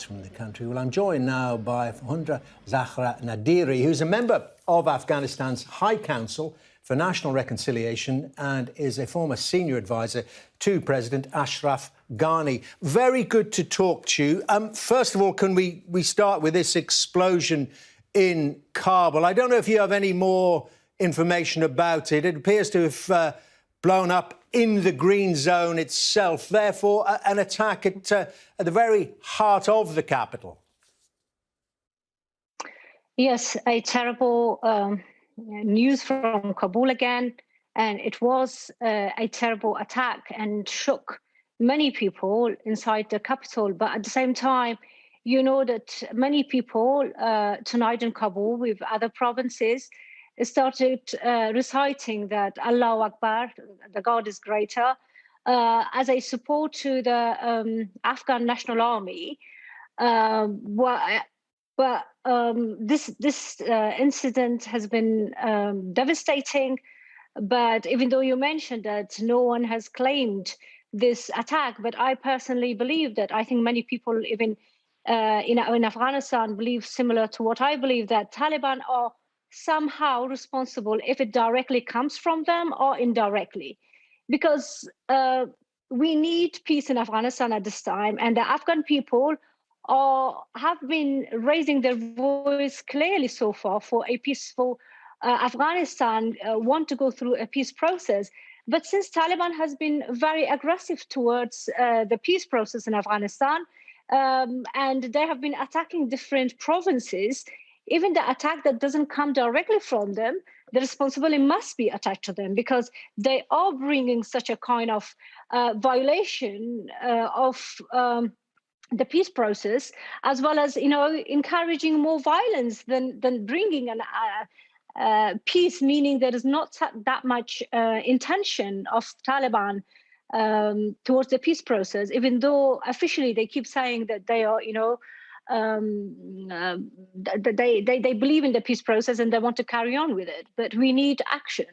from the country. Well, I'm joined now by Farhunda Захра Надери, who's a member of Afghanistan's High Council for National Reconciliation and is a former senior advisor to President Ashraf Ghani. Very good to talk to you. First of all, can we start with this explosion in Kabul? I don't know if you have any more information about it. It appears to have blown up in the green zone itself, therefore an attack at the very heart of the capital. Yes, a terrible news from Kabul again, and it was a terrible attack and shook many people inside the capital. But at the same time, you know that many people tonight in Kabul with other provinces started reciting that Allahu Akbar, the God is greater, as a support to the Afghan National Army. This incident has been devastating. But even though you mentioned that no one has claimed this attack, but I personally believe that I think many people even in Afghanistan believe similar to what I believe, that Taliban are somehow responsible, if it directly comes from them or indirectly, because we need peace in Afghanistan at this time, and the Afghan people have been raising their voice clearly so far for a peaceful Afghanistan, want to go through a peace process. But since Taliban has been very aggressive towards the peace process in Afghanistan, and they have been attacking different provinces, even the attack that doesn't come directly from them, the responsibility must be attached to them, because they are bringing such a kind of violation of the peace process, as well as, you know, encouraging more violence than bringing an peace, meaning there is not that much intention of Taliban towards the peace process, even though officially they keep saying that they are, you know, they believe in the peace process and they want to carry on with it. But we need action.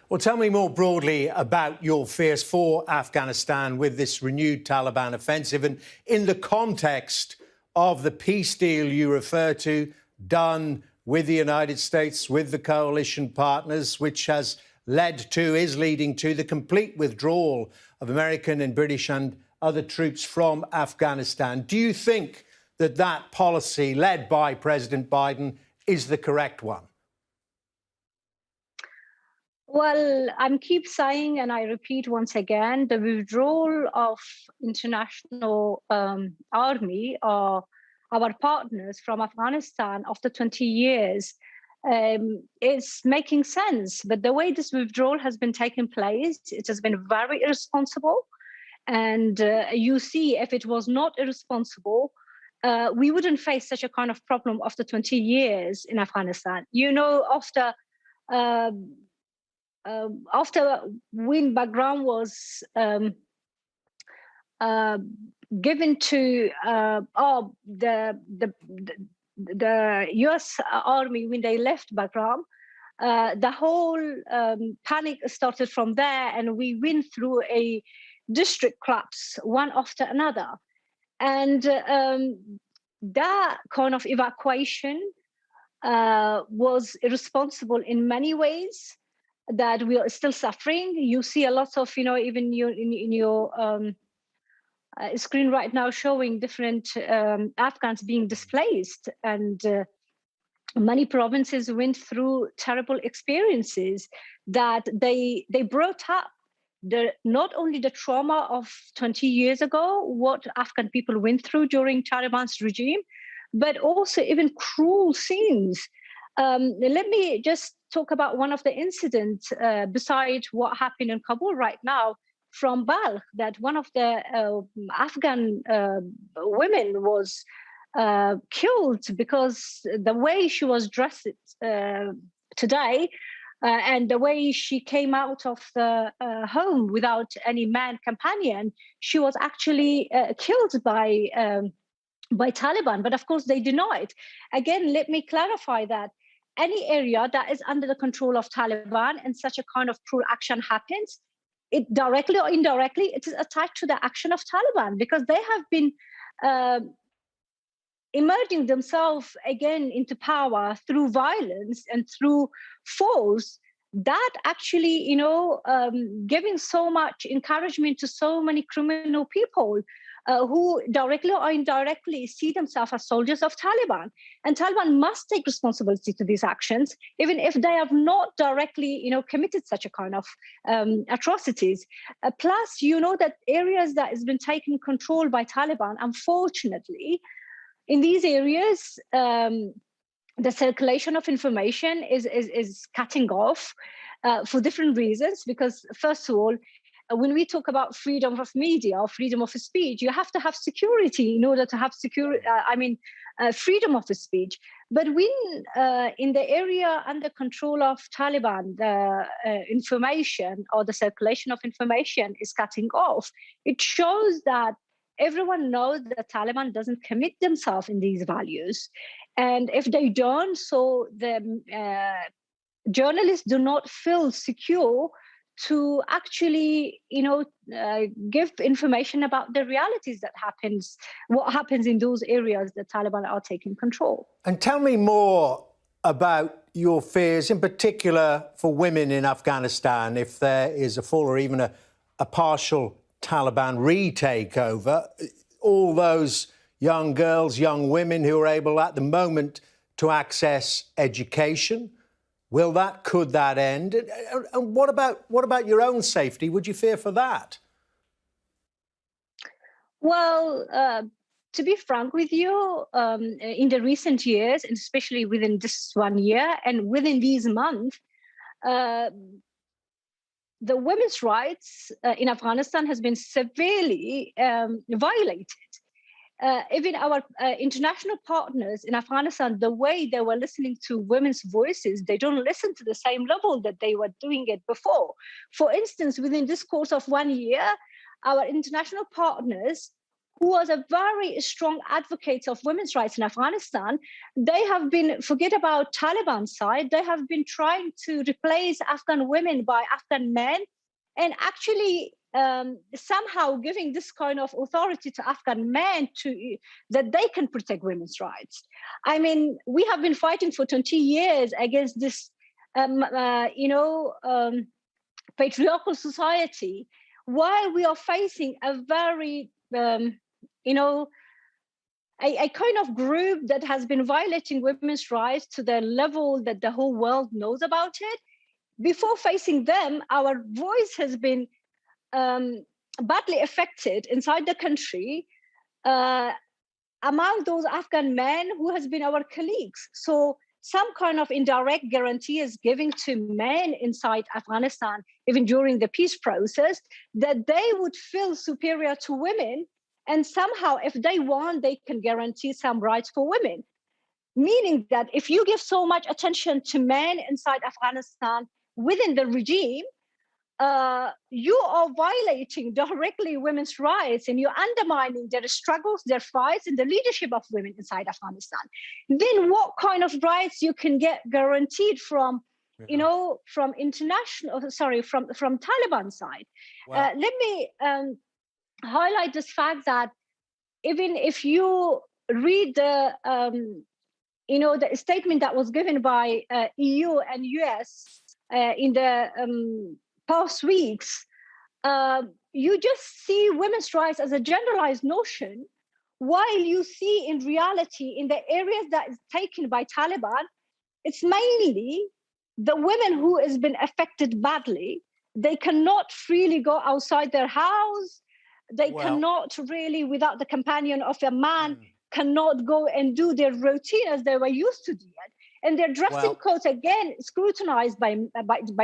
Well, tell me more broadly about your fears for Afghanistan with this renewed Taliban offensive, and in the context of the peace deal you refer to, done with the United States, with the coalition partners, which is leading to the complete withdrawal of American and British and other troops from Afghanistan. Do you think that policy led by President Biden is the correct one? Well, I'm keep saying, and I repeat once again, the withdrawal of international army or our partners from Afghanistan after 20 years is making sense. But the way this withdrawal has been taking place, it has been very irresponsible. And you see, if it was not irresponsible, we wouldn't face such a kind of problem after 20 years in Afghanistan. You know, after when Bagram was given to the U.S. Army, when they left Bagram, the whole panic started from there, and we went through a district collapse one after another. And that kind of evacuation was irresponsible in many ways, that we are still suffering. You see a lot of, you know, even in your screen right now showing different Afghans being displaced, and many provinces went through terrible experiences that they brought up not only the trauma of 20 years ago, what Afghan people went through during Taliban's regime, but also even cruel scenes. Let me just talk about one of the incidents besides what happened in Kabul right now from Balkh, that one of the Afghan women was killed because the way she was dressed today and the way she came out of the home without any man companion, she was actually killed by Taliban. But of course, they denied. Again, let me clarify that any area that is under the control of Taliban and such a kind of cruel action happens, it directly or indirectly, it is attached to the action of Taliban, because they have been emerging themselves again into power through violence and through force, that actually, giving so much encouragement to so many criminal people who directly or indirectly see themselves as soldiers of Taliban. And Taliban must take responsibility to these actions, even if they have not directly, committed such a kind of atrocities. Plus, that areas that has been taken control by Taliban, unfortunately, in these areas, the circulation of information is cutting off for different reasons. Because first of all, when we talk about freedom of media or freedom of speech, you have to have security in order to have freedom of speech. But when in the area under control of Taliban, the information or the circulation of information is cutting off, it shows that everyone knows that Taliban doesn't commit themselves in these values. And if they don't, so the journalists do not feel secure to actually, give information about the realities that what happens in those areas that Taliban are taking control. And tell me more about your fears, in particular for women in Afghanistan, if there is a full or even a partial Taliban retakeover. All those young girls, young women who are able at the moment to access education. Could that end? And what about your own safety? Would you fear for that? Well, to be frank with you, in the recent years, and especially within this 1 year and within these months, the women's rights in Afghanistan has been severely violated. Even our international partners in Afghanistan, the way they were listening to women's voices, they don't listen to the same level that they were doing it before. For instance, within this course of 1 year, our international partners, who was a very strong advocate of women's rights in Afghanistan, they have been, forget about Taliban side, they have been trying to replace Afghan women by Afghan men, and actually somehow giving this kind of authority to Afghan men that they can protect women's rights. I mean, we have been fighting for 20 years against this, patriarchal society, while we are facing a very, a kind of group that has been violating women's rights to the level that the whole world knows about it. Before facing them, our voice has been badly affected inside the country among those Afghan men who has been our colleagues. So some kind of indirect guarantee is given to men inside Afghanistan, even during the peace process, that they would feel superior to women. And somehow, if they want, they can guarantee some rights for women. Meaning that if you give so much attention to men inside Afghanistan within the regime, you are violating directly women's rights, and you're undermining their struggles, their fights, and the leadership of women inside Afghanistan. Then what kind of rights you can get guaranteed from, from Taliban side? Wow. Let me highlight this fact that even if you read the statement that was given by EU and US in the past weeks, you just see women's rights as a generalized notion, while you see in reality in the areas that is taken by Taliban, it's mainly the women who has been affected badly. They cannot freely go outside their house. They cannot really, without the companion of a man, cannot go and do their routine as they were used to do it. And their dressing codes, again, scrutinized by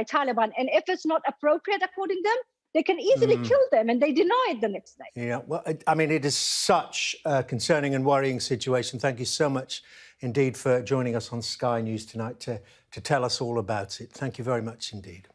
Taliban. And if it's not appropriate according to them, they can easily kill them, and they deny it the next day. Yeah, well, I mean, it is such a concerning and worrying situation. Thank you so much indeed for joining us on Sky News tonight to tell us all about it. Thank you very much indeed.